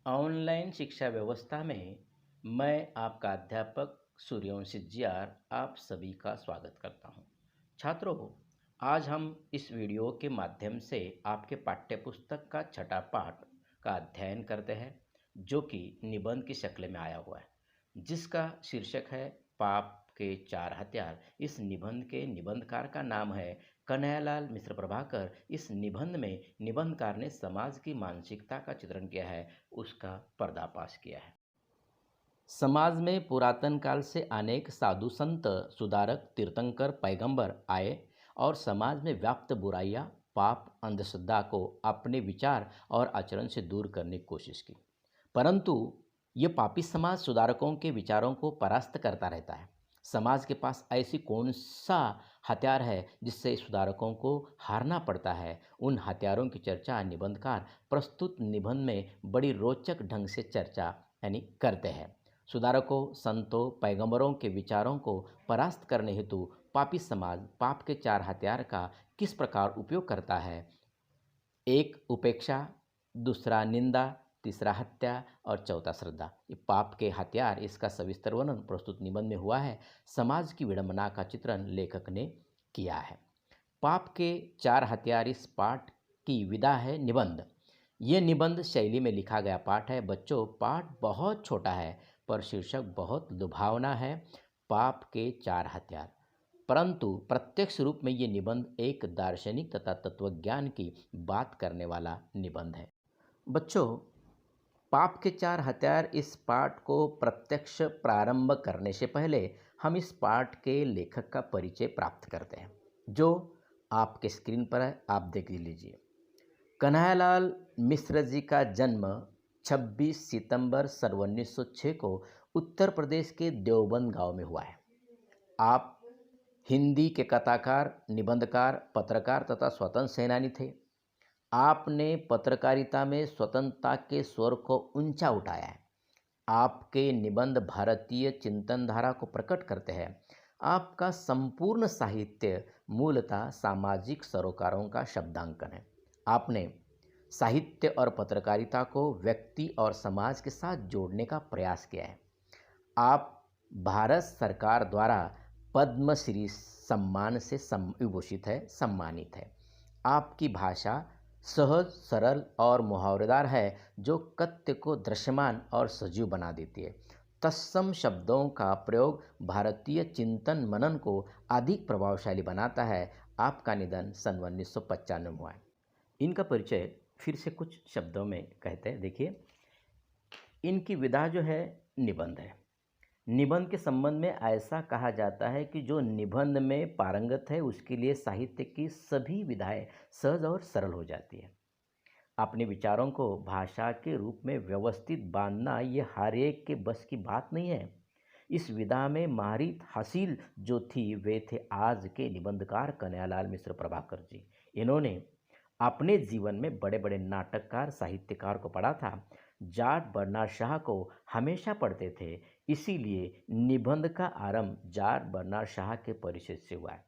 Online शिक्षा व्यवस्था में मैं आपका अध्यापक सूर्यवंशी जीआर आप सभी का स्वागत करता हूं। छात्रों, आज हम इस वीडियो के माध्यम से आपके पाठ्यपुस्तक का छठा पाठ का अध्ययन करते हैं, जो कि निबंध की शक्ल में आया हुआ है, जिसका शीर्षक है पाप के चार हथियार। इस निबंध के निबंधकार का नाम है कन्हैयालाल मिश्र प्रभाकर। इस निबंध में निबंधकार ने समाज की मानसिकता का चित्रण किया है, उसका पर्दाफाश किया है। समाज में पुरातन काल से अनेक साधु संत, सुधारक, तीर्थंकर, पैगंबर आए और समाज में व्याप्त बुराइयां, पाप, अंधश्रद्धा को अपने विचार और आचरण से दूर करने की कोशिश की। परंतु ये पापी समाज सुधारकों के विचारों को परास्त करता रहता है। समाज के पास ऐसी कौन सा हथियार है जिससे सुधारकों को हारना पड़ता है? उन हथियारों की चर्चा निबंधकार प्रस्तुत निबंध में बड़ी रोचक ढंग से चर्चा करते हैं। सुधारकों, संतों, पैगंबरों के विचारों को परास्त करने हेतु पापी समाज पाप के चार हथियार का किस प्रकार उपयोग करता है? एक उपेक्षा, दूसरा निंदा, तीसरा हत्या और चौथा श्रद्धा। ये पाप के हथियार, इसका सविस्तर वर्णन प्रस्तुत निबंध में हुआ है। समाज की विडंबना का चित्रण लेखक ने किया है। पाप के चार हथियार इस पाठ की विधा है निबंध। ये निबंध शैली में लिखा गया पाठ है। बच्चों, पाठ बहुत छोटा है पर शीर्षक बहुत लुभावना है, पाप के चार हथियार। परंतु प्रत्यक्ष रूप में ये निबंध एक दार्शनिक तथा तत्वज्ञान की बात करने वाला निबंध है। बच्चों, पाप के चार हथियार इस पाठ को प्रत्यक्ष प्रारंभ करने से पहले हम इस पाठ के लेखक का परिचय प्राप्त करते हैं, जो आपके स्क्रीन पर है, आप देख लीजिए। कन्हैयालाल मिश्र जी का जन्म 26 सितंबर सन 1906 को उत्तर प्रदेश के देवबंद गांव में हुआ है। आप हिंदी के कथाकार, निबंधकार, पत्रकार तथा स्वतंत्र सेनानी थे। आपने पत्रकारिता में स्वतंत्रता के स्वर को ऊंचा उठाया है। आपके निबंध भारतीय चिंतन धारा को प्रकट करते हैं। आपका संपूर्ण साहित्य मूलतः सामाजिक सरोकारों का शब्दांकन है। आपने साहित्य और पत्रकारिता को व्यक्ति और समाज के साथ जोड़ने का प्रयास किया है। आप भारत सरकार द्वारा पद्मश्री सम्मान से विभूषित है, सम्मानित है। आपकी भाषा सहज, सरल और मुहावरेदार है, जो कथ्य को दृश्यमान और सजीव बना देती है। तत्सम शब्दों का प्रयोग भारतीय चिंतन मनन को अधिक प्रभावशाली बनाता है। आपका निधन सन 1995 में हुआ है। इनका परिचय फिर से कुछ शब्दों में कहते हैं। देखिए, इनकी विधा जो है निबंध है। निबंध के संबंध में ऐसा कहा जाता है कि जो निबंध में पारंगत है उसके लिए साहित्य की सभी विधाएं सहज और सरल हो जाती है। अपने विचारों को भाषा के रूप में व्यवस्थित बांधना ये हर एक के बस की बात नहीं है। इस विधा में माहिर हासिल जो थी वे थे आज के निबंधकार कन्हैयालाल मिश्र प्रभाकर जी। इन्होंने अपने जीवन में बड़े बड़े नाटककार, साहित्यकार को पढ़ा था। जाट बर्नार्ड शाह को हमेशा पढ़ते थे, इसीलिए निबंध का आरंभ जाट बर्नार्ड शाह के परिचय से हुआ है।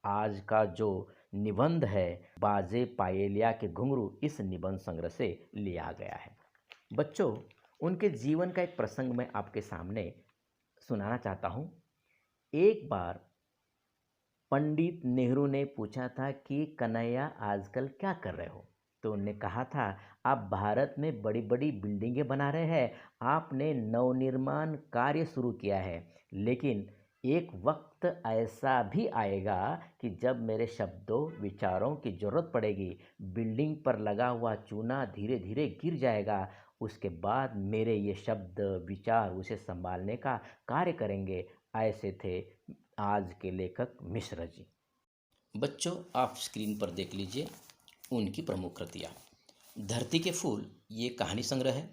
आज का जो निबंध है बाजे पायलिया के घुंघरू, इस निबंध संग्रह से लिया गया है। बच्चों, उनके जीवन का एक प्रसंग मैं आपके सामने सुनाना चाहता हूँ। एक बार पंडित नेहरू ने पूछा था कि कन्हैया आजकल क्या कर रहे हो? तो उन्होंने कहा था, आप भारत में बड़ी बड़ी बिल्डिंगें बना रहे हैं, आपने नवनिर्माण कार्य शुरू किया है, लेकिन एक वक्त ऐसा भी आएगा कि जब मेरे शब्दों विचारों की ज़रूरत पड़ेगी, बिल्डिंग पर लगा हुआ चूना धीरे धीरे गिर जाएगा, उसके बाद मेरे ये शब्द विचार उसे संभालने का कार्य करेंगे। ऐसे थे आज के लेखक मिश्र जी। बच्चों, आप स्क्रीन पर देख लीजिए उनकी प्रमुख कृतियाँ। धरती के फूल ये कहानी संग्रह है।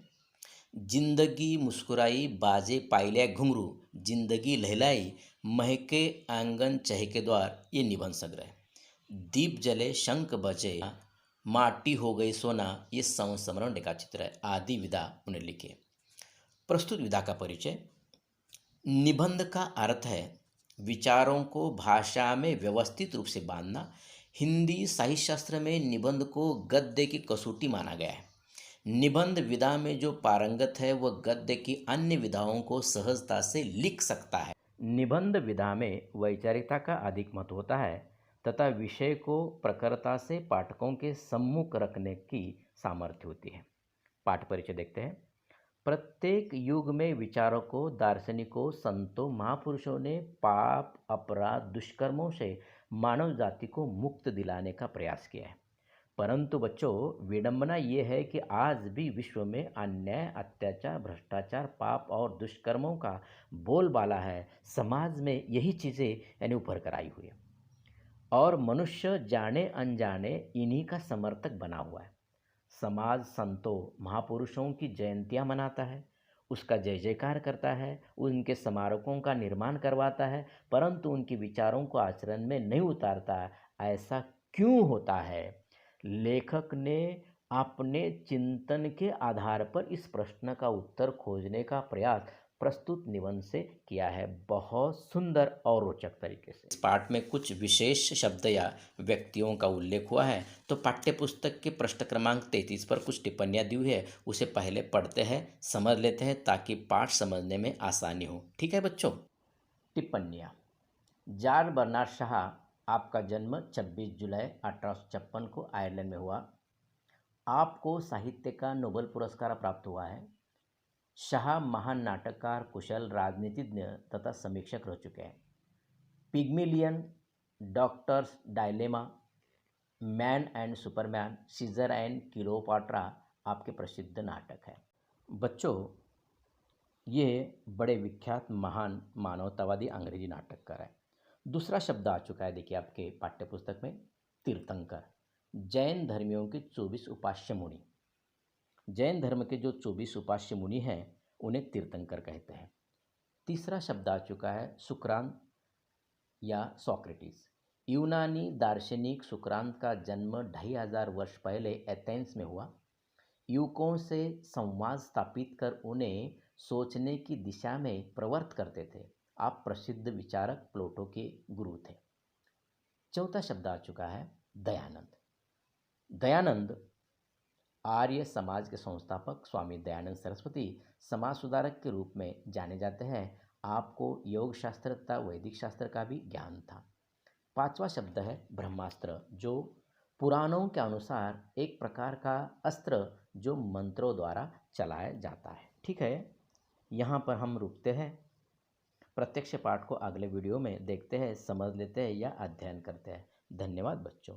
जिंदगी मुस्कुराई बाजे पायलिया घुंघरू, जिंदगी लहलाई महके आंगन चहके द्वार, ये निबंध संग्रह है। दीप जले शंख बजे माटी हो गई सोना, ये संस्मरण का चित्र है। आदि विधा उन्हें लिखे। प्रस्तुत विधा का परिचय। निबंध का अर्थ है विचारों को भाषा में व्यवस्थित रूप से बांधना। हिंदी साहित्य शास्त्र में निबंध को गद्य की कसौटी माना गया है। निबंध विधा में जो पारंगत है वह गद्य की अन्य विधाओं को सहजता से लिख सकता है। निबंध विधा में वैचारिकता का अधिक महत्व होता है तथा विषय को प्रखरता से पाठकों के सम्मुख रखने की सामर्थ्य होती है। पाठ परिचय देखते हैं। प्रत्येक युग में विचारकों, दार्शनिकों, संतों, महापुरुषों ने पाप, अपराध, दुष्कर्मों से मानव जाति को मुक्त दिलाने का प्रयास किया है। परंतु बच्चों, विडंबना ये है कि आज भी विश्व में अन्याय, अत्याचार, भ्रष्टाचार, पाप और दुष्कर्मों का बोलबाला है। समाज में यही चीज़ें यानी उभर कर आई हुई है और मनुष्य जाने अनजाने इन्हीं का समर्थक बना हुआ है। समाज संतों, महापुरुषों की जयंतियाँ मनाता है, उसका जय जयकार करता है, उनके स्मारकों का निर्माण करवाता है, परंतु उनके विचारों को आचरण में नहीं उतारता। ऐसा क्यों होता है? लेखक ने अपने चिंतन के आधार पर इस प्रश्न का उत्तर खोजने का प्रयास प्रस्तुत निबंध से किया है, बहुत सुंदर और रोचक तरीके से। इस पाठ में कुछ विशेष शब्द या व्यक्तियों का उल्लेख हुआ है, तो पाठ्यपुस्तक के पृष्ठ क्रमांक 33 पर कुछ टिप्पणियाँ दी हुई है, उसे पहले पढ़ते हैं, समझ लेते हैं ताकि पाठ समझने में आसानी हो। ठीक है बच्चों। टिप्पणियाँ। जॉर्ज बर्नार्ड शाह, आपका जन्म 26 जुलाई 1856 को आयरलैंड में हुआ। आपको साहित्य का नोबेल पुरस्कार प्राप्त हुआ है। शाह महान नाटककार, कुशल राजनीतिज्ञ तथा समीक्षक रह चुके हैं। Pygmalion, doctor's dilemma, man and Superman, Caesar and Cleopatra आपके प्रसिद्ध नाटक हैं। बच्चों, ये बड़े विख्यात महान मानवतावादी अंग्रेजी नाटककार है। दूसरा शब्द आ चुका है, देखिए आपके पाठ्यपुस्तक में, तीर्थंकर। जैन धर्मियों के 24 उपास्य मुनि, जैन धर्म के जो 24 उपास्य मुनि हैं उन्हें तीर्थंकर कहते हैं। तीसरा शब्द आ चुका है, सुकरांत या सोक्रेटिस। यूनानी दार्शनिक सुकरांत का जन्म 2500 वर्ष पहले एथेंस में हुआ। युवकों से संवाद स्थापित कर उन्हें सोचने की दिशा में प्रवृत्त करते थे। आप प्रसिद्ध विचारक प्लेटो के गुरु थे। चौथा शब्द आ चुका है, दयानंद। दयानंद आर्य समाज के संस्थापक स्वामी दयानंद सरस्वती समाज सुधारक के रूप में जाने जाते हैं। आपको योग शास्त्र तथा वैदिक शास्त्र का भी ज्ञान था। पांचवा शब्द है ब्रह्मास्त्र, जो पुराणों के अनुसार एक प्रकार का अस्त्र जो मंत्रों द्वारा चलाया जाता है। ठीक है, यहाँ पर हम रुकते हैं। प्रत्यक्ष पाठ को अगले वीडियो में देखते हैं, समझ लेते हैं या अध्ययन करते हैं। धन्यवाद बच्चों।